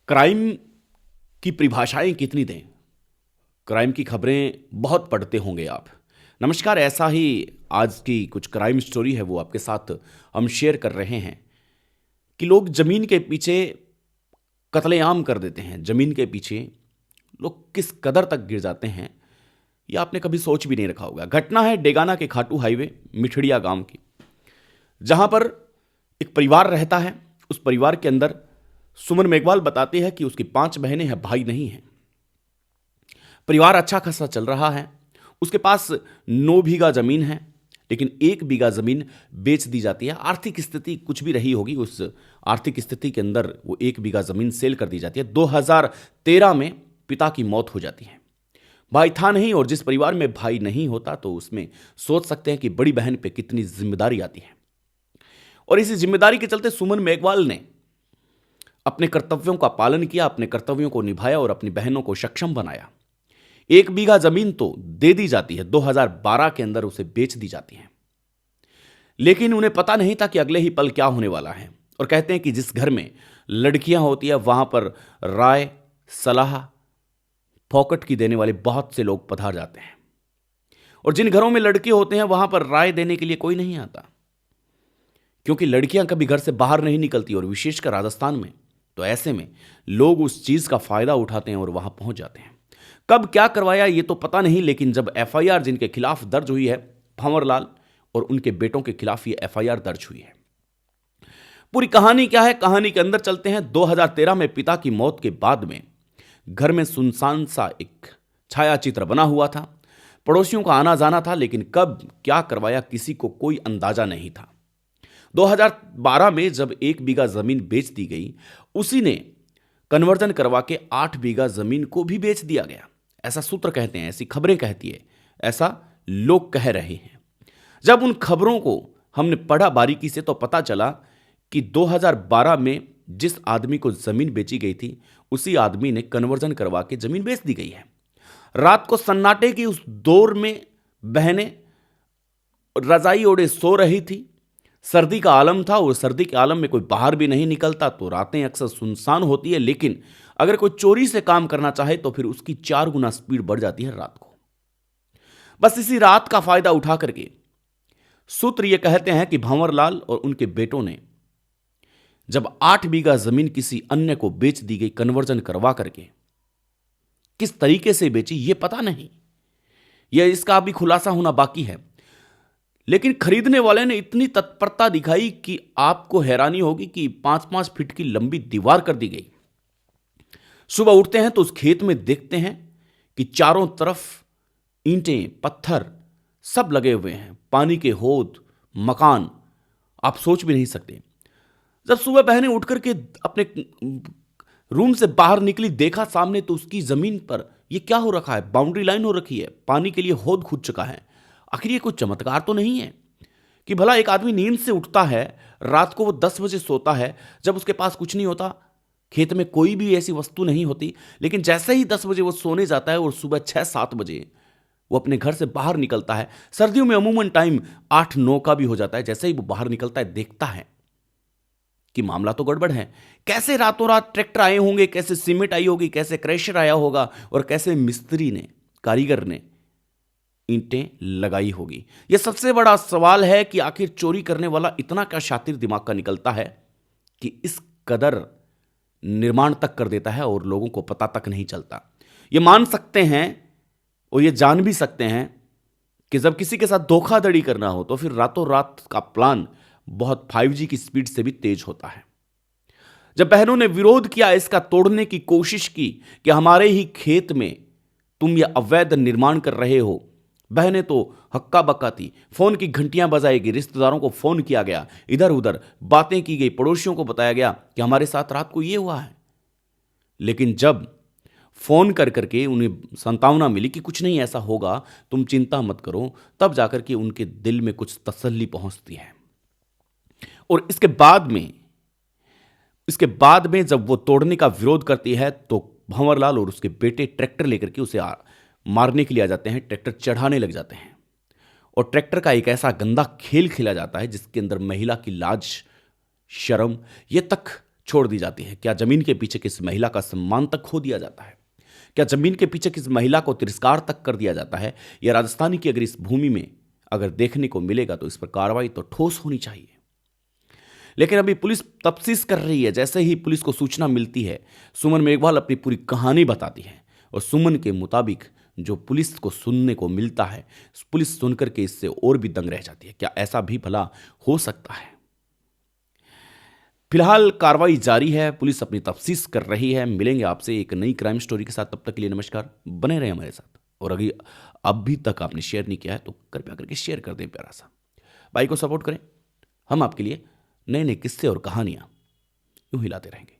Crime की परिभाषाएं कितनी दें? क्राइम की खबरें बहुत पढ़ते होंगे आप। नमस्कार, ऐसा ही आज की कुछ क्राइम स्टोरी है वो आपके साथ हम शेयर कर रहे हैं कि लोग जमीन के पीछे कत्लेआम कर देते हैं। जमीन के पीछे लोग किस कदर तक गिर जाते हैं ये आपने कभी सोच भी नहीं रखा होगा। घटना है डेगाना के खाटू हाईवे मिठड़िया गांव की, जहां पर एक परिवार रहता है। उस परिवार के अंदर सुमन मेघवाल बताते हैं कि उसकी 5 बहनें हैं, भाई नहीं है। परिवार अच्छा खासा चल रहा है। उसके पास 9 बीघा जमीन है, लेकिन 1 बीघा जमीन बेच दी जाती है। आर्थिक स्थिति कुछ भी रही होगी, उस आर्थिक स्थिति के अंदर वो 1 बीघा जमीन सेल कर दी जाती है। 2013 में पिता की मौत हो जाती है। भाई था नहीं, और जिस परिवार में भाई नहीं होता तो उसमें सोच सकते हैं कि बड़ी बहन पे कितनी जिम्मेदारी आती है। और इसी जिम्मेदारी के चलते सुमन मेघवाल ने अपने कर्तव्यों का पालन किया, अपने कर्तव्यों को निभाया और अपनी बहनों को सक्षम बनाया। 1 बीघा जमीन तो दे दी जाती है, 2012 के अंदर उसे बेच दी जाती है। लेकिन उन्हें पता नहीं था कि अगले ही पल क्या होने वाला है। और कहते हैं कि जिस घर में लड़कियां होती है वहां पर राय, सलाह, फोकट की देने वाले बहुत से लोग पधार जाते हैं। और जिन घरों में लड़के होते हैं वहां पर राय देने के लिए कोई नहीं आता, क्योंकि लड़कियां कभी घर से बाहर नहीं निकलती, और विशेषकर राजस्थान में। तो ऐसे में लोग उस चीज का फायदा उठाते हैं और वहां पहुंच जाते हैं। कब क्या करवाया ये तो पता नहीं, लेकिन जब एफआईआर जिनके खिलाफ दर्ज हुई है, भंवरलाल और उनके बेटों के खिलाफ ये एफआईआर दर्ज हुई है। पूरी कहानी क्या है, कहानी के अंदर चलते हैं। 2013 में पिता की मौत के बाद में घर में सुनसान सा एक छाया चित्र बना हुआ था। पड़ोसियों का आना जाना था, लेकिन कब क्या करवाया किसी को कोई अंदाजा नहीं था। 2012 में जब 1 बीघा जमीन बेच दी गई, उसी ने कन्वर्जन करवा के 8 बीघा जमीन को भी बेच दिया गया। ऐसा सूत्र कहते हैं, ऐसी खबरें कहती है, ऐसा लोग कह रहे हैं। जब उन खबरों को हमने पढ़ा बारीकी से तो पता चला कि 2012 में जिस आदमी को जमीन बेची गई थी, उसी आदमी ने कन्वर्जन करवा के जमीन बेच दी गई है। रात को सन्नाटे की उस दौर में बहनें रजाई ओढ़े सो रही थी। सर्दी का आलम था, और सर्दी के आलम में कोई बाहर भी नहीं निकलता, तो रातें अक्सर सुनसान होती है। लेकिन अगर कोई चोरी से काम करना चाहे तो फिर उसकी 4 गुना स्पीड बढ़ जाती है रात को। बस इसी रात का फायदा उठा करके सूत्र यह कहते हैं कि भंवरलाल और उनके बेटों ने जब 8 बीघा जमीन किसी अन्य को बेच दी गई कन्वर्जन करवा करके, किस तरीके से बेची यह पता नहीं, यह इसका अभी खुलासा होना बाकी है। लेकिन खरीदने वाले ने इतनी तत्परता दिखाई कि आपको हैरानी होगी कि 5-5 फीट की लंबी दीवार कर दी गई। सुबह उठते हैं तो उस खेत में देखते हैं कि चारों तरफ ईंटें, पत्थर सब लगे हुए हैं, पानी के हौद, मकान, आप सोच भी नहीं सकते। जब सुबह बहनें उठ करके अपने रूम से बाहर निकली, देखा सामने तो उसकी जमीन पर यह क्या हो रखा है, बाउंड्री लाइन हो रखी है, पानी के लिए हौद खुद चुका है। आखिर ये कोई चमत्कार तो नहीं है कि भला एक आदमी नींद से उठता है, रात को वो 10 बजे सोता है, जब उसके पास कुछ नहीं होता, खेत में कोई भी ऐसी वस्तु नहीं होती, लेकिन जैसे ही 10 बजे वो सोने जाता है और सुबह 6-7 बजे वो अपने घर से बाहर निकलता है। सर्दियों में अमूमन टाइम 8-9 का भी हो जाता है। जैसे ही वो बाहर निकलता है, देखता है कि मामला तो गड़बड़ है। कैसे रातों रात ट्रैक्टर आए होंगे, कैसे सीमेंट आई होगी, कैसे क्रैशर आया होगा, और कैसे मिस्त्री ने, कारीगर ने ईंटें लगाई होगी। यह सबसे बड़ा सवाल है कि आखिर चोरी करने वाला इतना क्या शातिर दिमाग का निकलता है कि इस कदर निर्माण तक कर देता है और लोगों को पता तक नहीं चलता। यह मान सकते हैं और यह जान भी सकते हैं कि जब किसी के साथ धोखाधड़ी करना हो तो फिर रातों रात का प्लान बहुत 5G की स्पीड से भी तेज होता है। जब बहनों ने विरोध किया, इसका तोड़ने की कोशिश की कि हमारे ही खेत में तुम यह अवैध निर्माण कर रहे हो, बहनें तो हक्का बक्का थी। फोन की घंटियां बजाई गई, रिश्तेदारों को फोन किया गया, इधर उधर बातें की गई, पड़ोसियों को बताया गया कि हमारे साथ रात को ये हुआ है। लेकिन जब फोन कर करके उन्हें सांत्वना मिली कि कुछ नहीं ऐसा होगा, तुम चिंता मत करो, तब जाकर के उनके दिल में कुछ तसल्ली पहुंचती है। और इसके बाद में जब वो तोड़ने का विरोध करती है तो भंवरलाल और उसके बेटे ट्रैक्टर लेकर के उसे मारने के लिए आ जाते हैं, ट्रैक्टर चढ़ाने लग जाते हैं। और ट्रैक्टर का एक ऐसा गंदा खेल खेला जाता है जिसके अंदर महिला की लाज, शर्म ये तक छोड़ दी जाती है? क्या जमीन के पीछे किस महिला का सम्मान तक खो दिया जाता है? क्या जमीन के पीछे किस महिला को तिरस्कार तक कर दिया जाता है? यह राजस्थानी की अगर इस भूमि में अगर देखने को मिलेगा तो इस पर कार्रवाई तो ठोस होनी चाहिए। लेकिन अभी पुलिस तफ्तीश कर रही है। जैसे ही पुलिस को सूचना मिलती है, सुमन मेघवाल अपनी पूरी कहानी बताती है और सुमन के मुताबिक जो पुलिस को सुनने को मिलता है, पुलिस सुनकर के इससे और भी दंग रह जाती है। क्या ऐसा भी भला हो सकता है? फिलहाल कार्रवाई जारी है, पुलिस अपनी तफ्तीश कर रही है। मिलेंगे आपसे एक नई क्राइम स्टोरी के साथ, तब तक के लिए नमस्कार। बने रहें हमारे साथ। और अगर अभी तक आपने शेयर नहीं किया है तो कृपया करके शेयर कर दें। प्यारा सा भाई को सपोर्ट करें। हम आपके लिए नए नए किस्से और कहानियां यूं ही लाते रहेंगे।